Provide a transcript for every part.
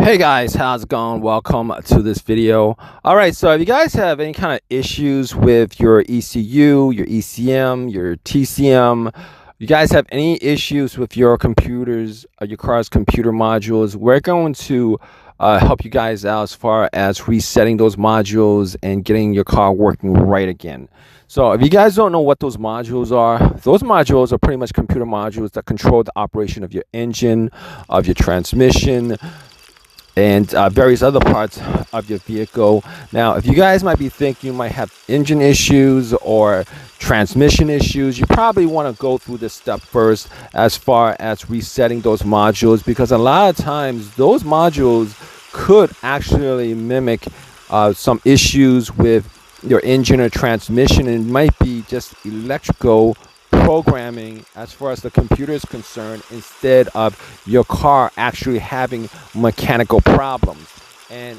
Hey guys, how's it going? Welcome to this video. All right, so if you guys have any kind of issues with your ECU, your ECM, your TCM, you guys have any issues with your computers, your car's computer modules, we're going to help you guys out as far as resetting those modules and getting your car working right again. So if you guys don't know what those modules are pretty much computer modules that control the operation of your engine, of your transmission, and various other parts of your vehicle. Now, if you guys might be thinking you might have engine issues or transmission issues, you probably want to go through this step first as far as resetting those modules, because a lot of times those modules could actually mimic some issues with your engine or transmission, and it might be just electrical programming as far as the computer is concerned, instead of your car actually having mechanical problems. And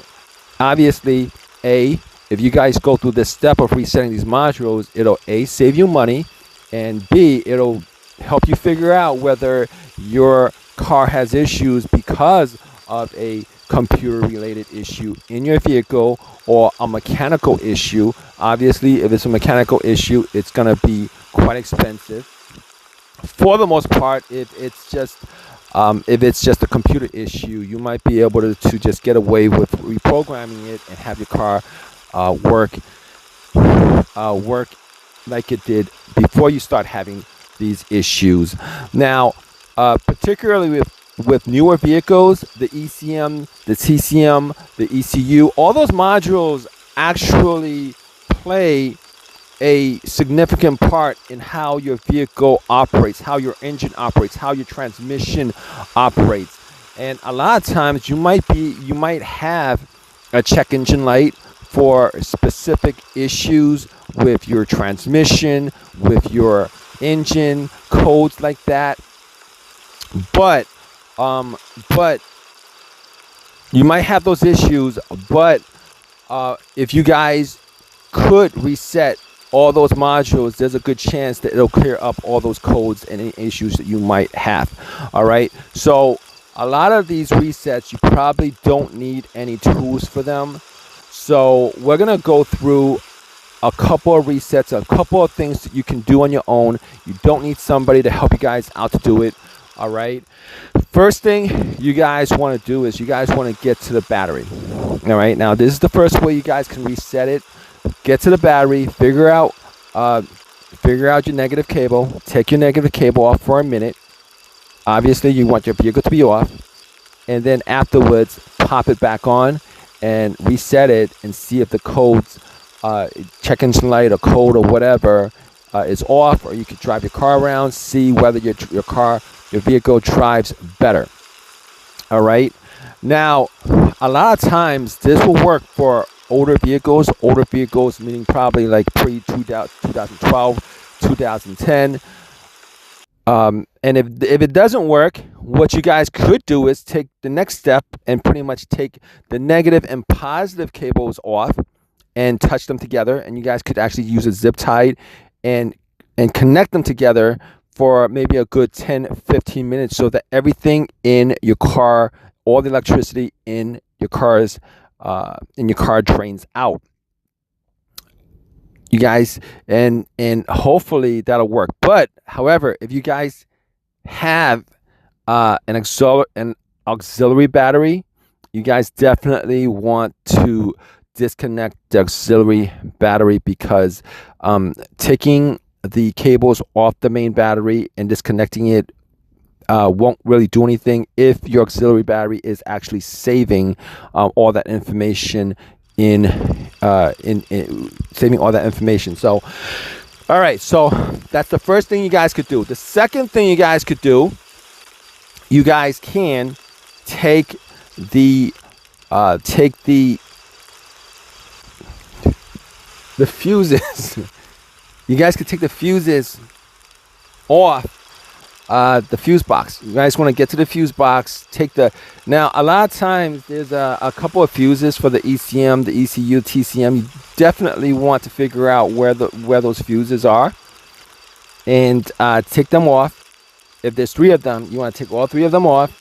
obviously, if you guys go through this step of resetting these modules, it'll save you money, and B, it'll help you figure out whether your car has issues because of a computer related issue in your vehicle or a mechanical issue. Obviously, if it's a mechanical issue, it's going to be quite expensive. For the most part, if it's just a computer issue, you might be able to just get away with reprogramming it and have your car work like it did before you start having these issues. Now, particularly with newer vehicles, the ECM, the TCM, the ECU, all those modules actually play a significant part in how your vehicle operates, how your engine operates, how your transmission operates. And a lot of times you might have a check engine light for specific issues with your transmission, with your engine, codes like that. But you might have those issues, but if you guys could reset all those modules, there's a good chance that it'll clear up all those codes and any issues that you might have. All right, so a lot of these resets, you probably don't need any tools for them. So we're gonna go through a couple of resets, a couple of things that you can do on your own. You don't need somebody to help you guys out to do it. All right, first thing you guys want to do is you guys want to get to the battery. All right, now this is the first way you guys can reset it. Get to the battery, figure out your negative cable, take your negative cable off for a minute. Obviously, you want your vehicle to be off, and then afterwards pop it back on and reset it and see if the codes, check engine light or code or whatever, is off, or you can drive your car around, see whether your vehicle drives better. All right, now a lot of times this will work for older vehicles meaning probably like pre-2012, 2010. And if it doesn't work, what you guys could do is take the next step and pretty much take the negative and positive cables off and touch them together, and you guys could actually use a zip tie and connect them together for maybe a good 10-15 minutes, so that everything in your car, all the electricity in your car drains out. You guys, and hopefully that'll work. But however, if you guys have an auxiliary battery, you guys definitely want to disconnect the auxiliary battery, because taking the cables off the main battery and disconnecting it won't really do anything if your auxiliary battery is actually saving all that information in saving all that information. So, all right, so that's the first thing you guys could do. The second thing you guys could do, you guys can take the fuses. You guys could take the fuses off the fuse box. You guys want to get to the fuse box, now a lot of times there's a couple of fuses for the ECM, the ECU, TCM. You definitely want to figure out where those fuses are and take them off. If there's 3 of them, you want to take all 3 of them off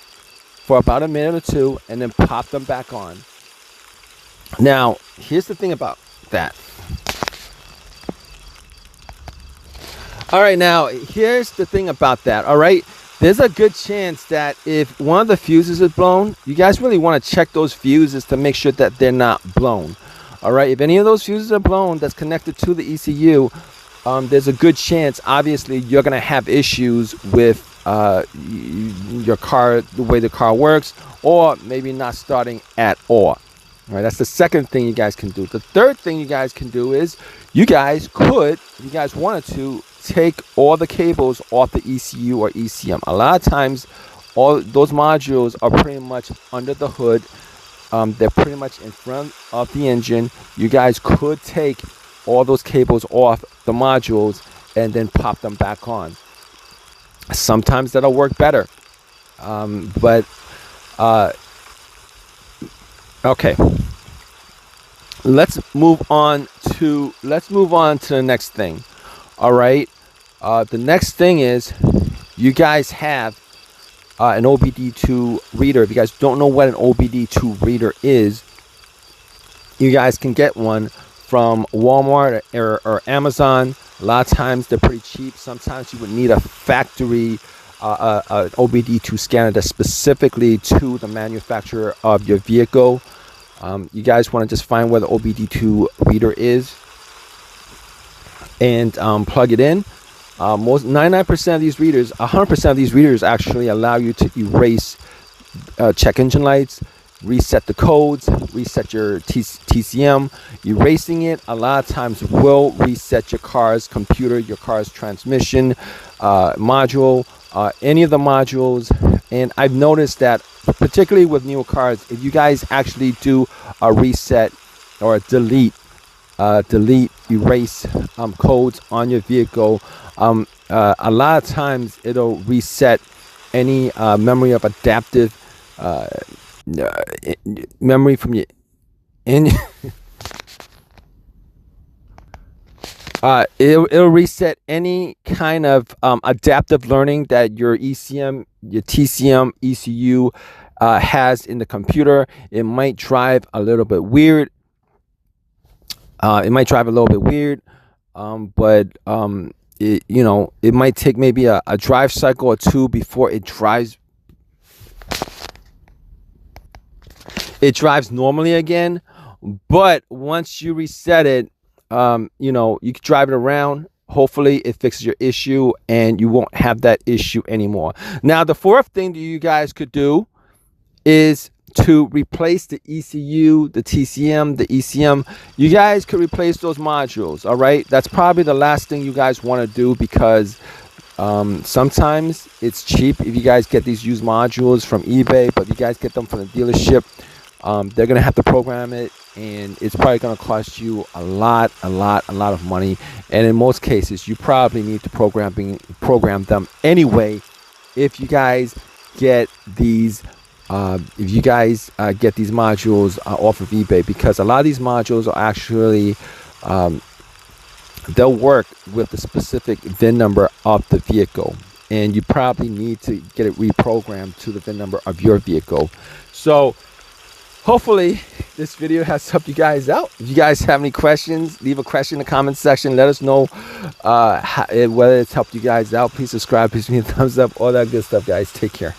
for about a minute or two and then pop them back on. Now, here's the thing about that. All right, now, here's the thing about that, all right? There's a good chance that if one of the fuses is blown, you guys really want to check those fuses to make sure that they're not blown. All right, if any of those fuses are blown that's connected to the ECU, there's a good chance, obviously, you're going to have issues with your car, the way the car works, or maybe not starting at all. All right, that's the second thing you guys can do. The third thing you guys can do is you guys could, if you guys wanted to, take all the cables off the ECU or ECM. A lot of times, all those modules are pretty much under the hood. They're pretty much in front of the engine. You guys could take all those cables off the modules and then pop them back on. Sometimes that'll work better. Okay. Let's move on to the next thing. All right. The next thing is you guys have an OBD-II reader. If you guys don't know what an OBD-II reader is, you guys can get one from Walmart or Amazon. A lot of times they're pretty cheap. Sometimes you would need a factory an OBD-II scanner that's specifically to the manufacturer of your vehicle. You guys want to just find where the OBD-II reader is and plug it in. 99% of these readers, 100% of these readers actually allow you to erase check engine lights, reset the codes, reset your TCM. Erasing it a lot of times will reset your car's computer, your car's transmission module, any of the modules. And I've noticed that particularly with newer cars, if you guys actually do a reset or a delete, erase codes on your vehicle, a lot of times it'll reset any memory of adaptive memory from your it'll reset any kind of adaptive learning that your ECM, your TCM, ECU has in the computer. It might drive a little bit weird. But it might take maybe a drive cycle or two before it drives normally again. But once you reset it, you can drive it around. Hopefully it fixes your issue and you won't have that issue anymore. Now, the fourth thing that you guys could do is to replace the ECU, the TCM, the ECM. You guys could replace those modules. All right, that's probably the last thing you guys want to do, because sometimes it's cheap if you guys get these used modules from eBay, but if you guys get them from the dealership, they're gonna have to program it, and it's probably gonna cost you a lot of money. And in most cases, you probably need to program them anyway. If you guys get these modules off of eBay, because a lot of these modules are actually they'll work with the specific VIN number of the vehicle, and you probably need to get it reprogrammed to the VIN number of your vehicle. So hopefully this video has helped you guys out. If you guys have any questions, leave a question in the comment section. Let us know whether it's helped you guys out. Please subscribe, please give me a thumbs up, all that good stuff, guys. Take care.